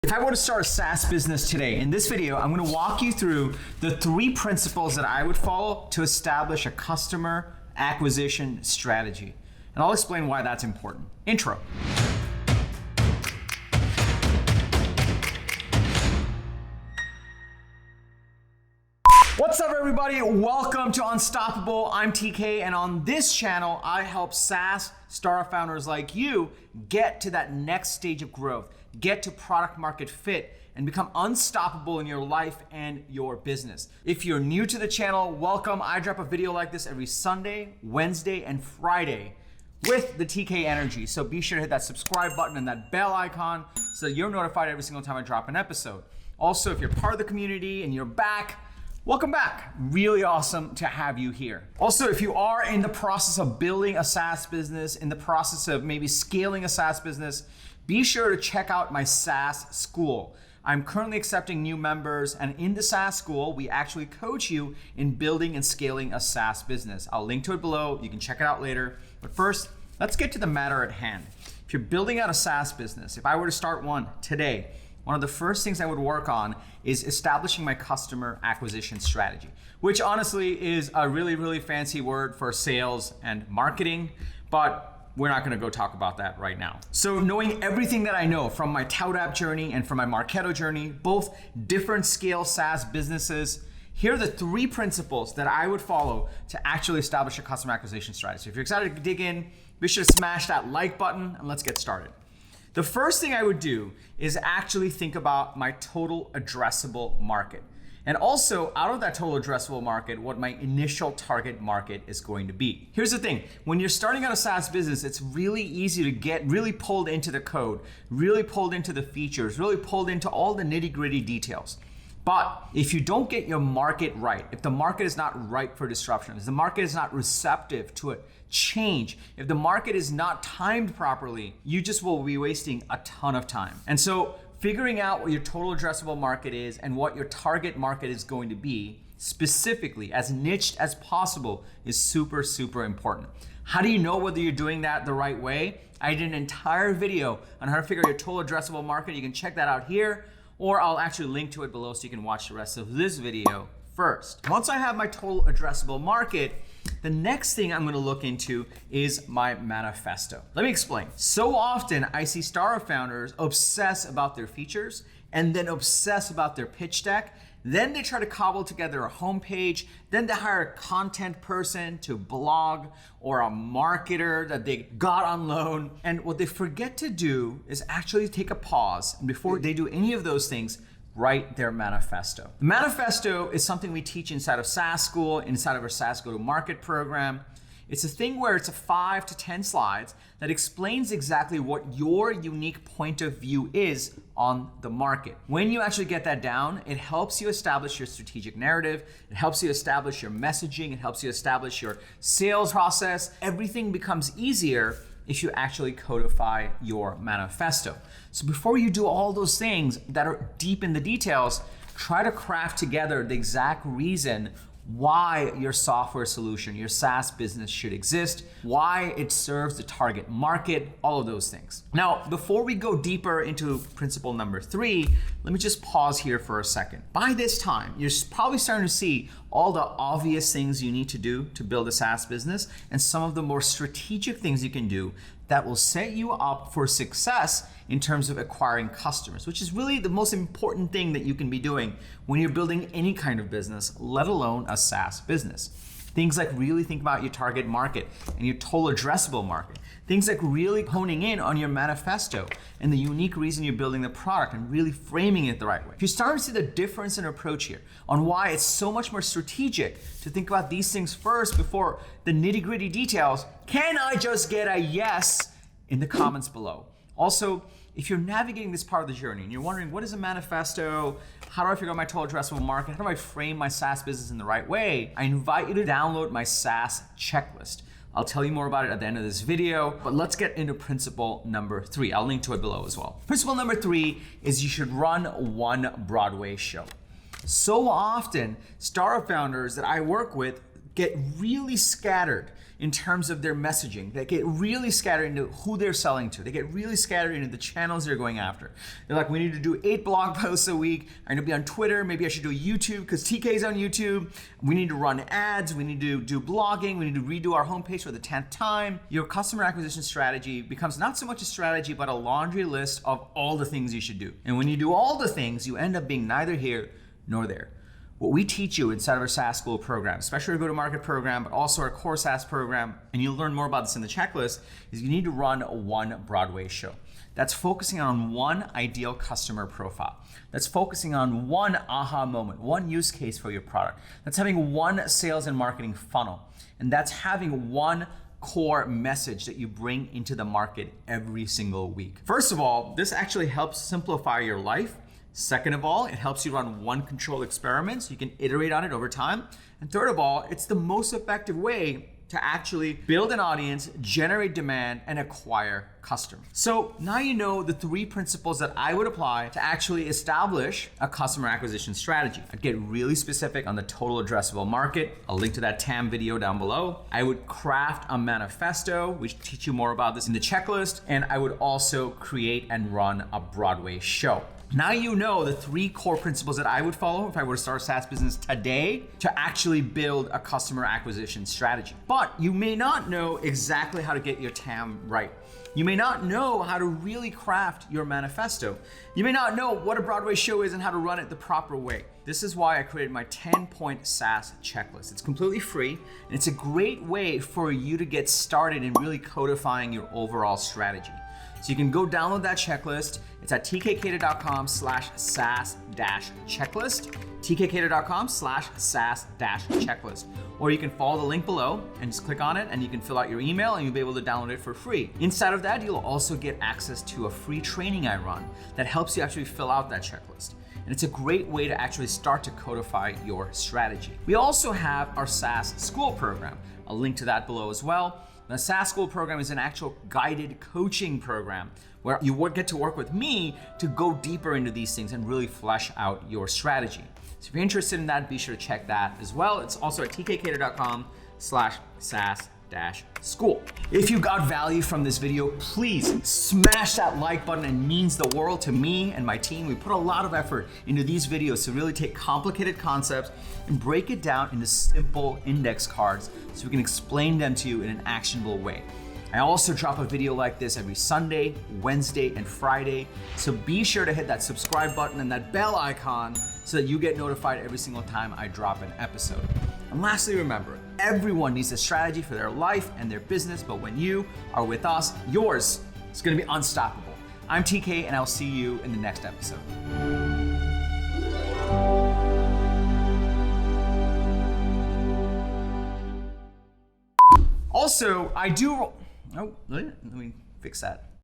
If I were to start a SaaS business today, in this video, I'm going to walk you through the 3 principles that I would follow to establish a customer acquisition strategy. And I'll explain why that's important. Intro. What's up, everybody? Welcome to Unstoppable. I'm TK, and on this channel, I help SaaS startup founders like you get to that next stage of growth, get to product market fit, and become unstoppable in your life and your business. If you're new to the channel, welcome. I drop a video like this every Sunday, Wednesday, and Friday with the TK energy. So be sure to hit that subscribe button and that bell icon so that you're notified every single time I drop an episode. Also, if you're part of the community and you're back, welcome back. Really awesome to have you here. Also, if you are in the process of building a SaaS business, in the process of maybe scaling a SaaS business, be sure to check out my SaaS School. I'm currently accepting new members, and in the SaaS School, we actually coach you in building and scaling a SaaS business. I'll link to it below. You can check it out later. But first, let's get to the matter at hand. If you're building out a SaaS business, if I were to start one today, one of the first things I would work on is establishing my customer acquisition strategy, which honestly is a really, really fancy word for sales and marketing, but we're not gonna go talk about that right now. So knowing everything that I know from my Tout app journey and from my Marketo journey, both different scale SaaS businesses, here are the 3 principles that I would follow to actually establish a customer acquisition strategy. If you're excited to dig in, be sure to smash that like button and let's get started. The first thing I would do is actually think about my total addressable market. And also, out of that total addressable market, what my initial target market is going to be. Here's the thing, when you're starting out a SaaS business, it's really easy to get really pulled into the code, really pulled into the features, really pulled into all the nitty-gritty details. But if you don't get your market right, if the market is not ripe for disruption, if the market is not receptive to a change, if the market is not timed properly, you just will be wasting a ton of time. And so figuring out what your total addressable market is and what your target market is going to be, specifically as niched as possible, is super, super important. How do you know whether you're doing that the right way? I did an entire video on how to figure out your total addressable market. You can check that out here, or I'll actually link to it below so you can watch the rest of this video first. Once I have my total addressable market, the next thing I'm gonna look into is my manifesto. Let me explain. So often I see startup founders obsess about their features and then obsess about their pitch deck. Then they try to cobble together a homepage. Then they hire a content person to blog or a marketer that they got on loan. And what they forget to do is actually take a pause. And before they do any of those things, write their manifesto. The manifesto is something we teach inside of SaaS School, inside of our SaaS Go-to-Market program. It's a thing where it's a 5 to 10 slides that explains exactly what your unique point of view is on the market. When you actually get that down, it helps you establish your strategic narrative, it helps you establish your messaging, it helps you establish your sales process. Everything becomes easier if you actually codify your manifesto. So before you do all those things that are deep in the details, try to craft together the exact reason why your software solution, your SaaS business should exist, why it serves the target market, all of those things. Now, before we go deeper into principle number 3, let me just pause here for a second. By this time, you're probably starting to see all the obvious things you need to do to build a SaaS business and some of the more strategic things you can do that will set you up for success in terms of acquiring customers, which is really the most important thing that you can be doing when you're building any kind of business, let alone a SaaS business. Things like really think about your target market and your total addressable market. Things like really honing in on your manifesto and the unique reason you're building the product and really framing it the right way. If you start to see the difference in approach here on why it's so much more strategic to think about these things first before the nitty-gritty details, can I just get a yes in the comments below? Also, if you're navigating this part of the journey and you're wondering, what is a manifesto? How do I figure out my total addressable market? How do I frame my SaaS business in the right way? I invite you to download my SaaS checklist. I'll tell you more about it at the end of this video, but let's get into principle number 3. I'll link to it below as well. Principle number 3 is you should run one Broadway show. So often, startup founders that I work with get really scattered in terms of their messaging. They get really scattered into who they're selling to. They get really scattered into the channels they're going after. They're like, we need to do 8 blog posts a week. I'm gonna be on Twitter. Maybe I should do YouTube because TK's on YouTube. We need to run ads. We need to do blogging. We need to redo our homepage for the 10th time. Your customer acquisition strategy becomes not so much a strategy, but a laundry list of all the things you should do. And when you do all the things, you end up being neither here nor there. What we teach you inside of our SaaS School program, especially our go-to-market program, but also our core SaaS program, and you'll learn more about this in the checklist, is you need to run one Broadway show. That's focusing on one ideal customer profile. That's focusing on one aha moment, one use case for your product. That's having one sales and marketing funnel. And that's having one core message that you bring into the market every single week. First of all, this actually helps simplify your life. Second of all, it helps you run one controlled experiment so you can iterate on it over time. And third of all, it's the most effective way to actually build an audience, generate demand, and acquire customers. So now you know the 3 principles that I would apply to actually establish a customer acquisition strategy. I'd get really specific on the total addressable market. I'll link to that TAM video down below. I would craft a manifesto, which teach you more about this in the checklist. And I would also create and run a Broadway show. Now you know the 3 core principles that I would follow if I were to start a SaaS business today to actually build a customer acquisition strategy. But you may not know exactly how to get your TAM right. You may not know how to really craft your manifesto. You may not know what a Broadway show is and how to run it the proper way. This is why I created my 10-point SaaS checklist. It's completely free, and it's a great way for you to get started in really codifying your overall strategy. So you can go download that checklist. It's at tkkader.com/SaaS-checklist, tkkader.com/SaaS-checklist. Or you can follow the link below and just click on it and you can fill out your email and you'll be able to download it for free. Inside of that, you'll also get access to a free training I run that helps you actually fill out that checklist. And it's a great way to actually start to codify your strategy. We also have our SaaS School program. I'll link to that below as well. The SaaS School program is an actual guided coaching program where you get to work with me to go deeper into these things and really flesh out your strategy. So if you're interested in that, be sure to check that as well. It's also at tkkader.com/SaaS-School. If you got value from this video, please smash that like button. It means the world to me and my team. We put a lot of effort into these videos to really take complicated concepts and break it down into simple index cards so we can explain them to you in an actionable way. I also drop a video like this every Sunday, Wednesday, and Friday. So be sure to hit that subscribe button and that bell icon so that you get notified every single time I drop an episode. And lastly, remember, everyone needs a strategy for their life and their business, but when you are with us, yours is gonna be unstoppable. I'm TK, and I'll see you in the next episode. Also, let me fix that.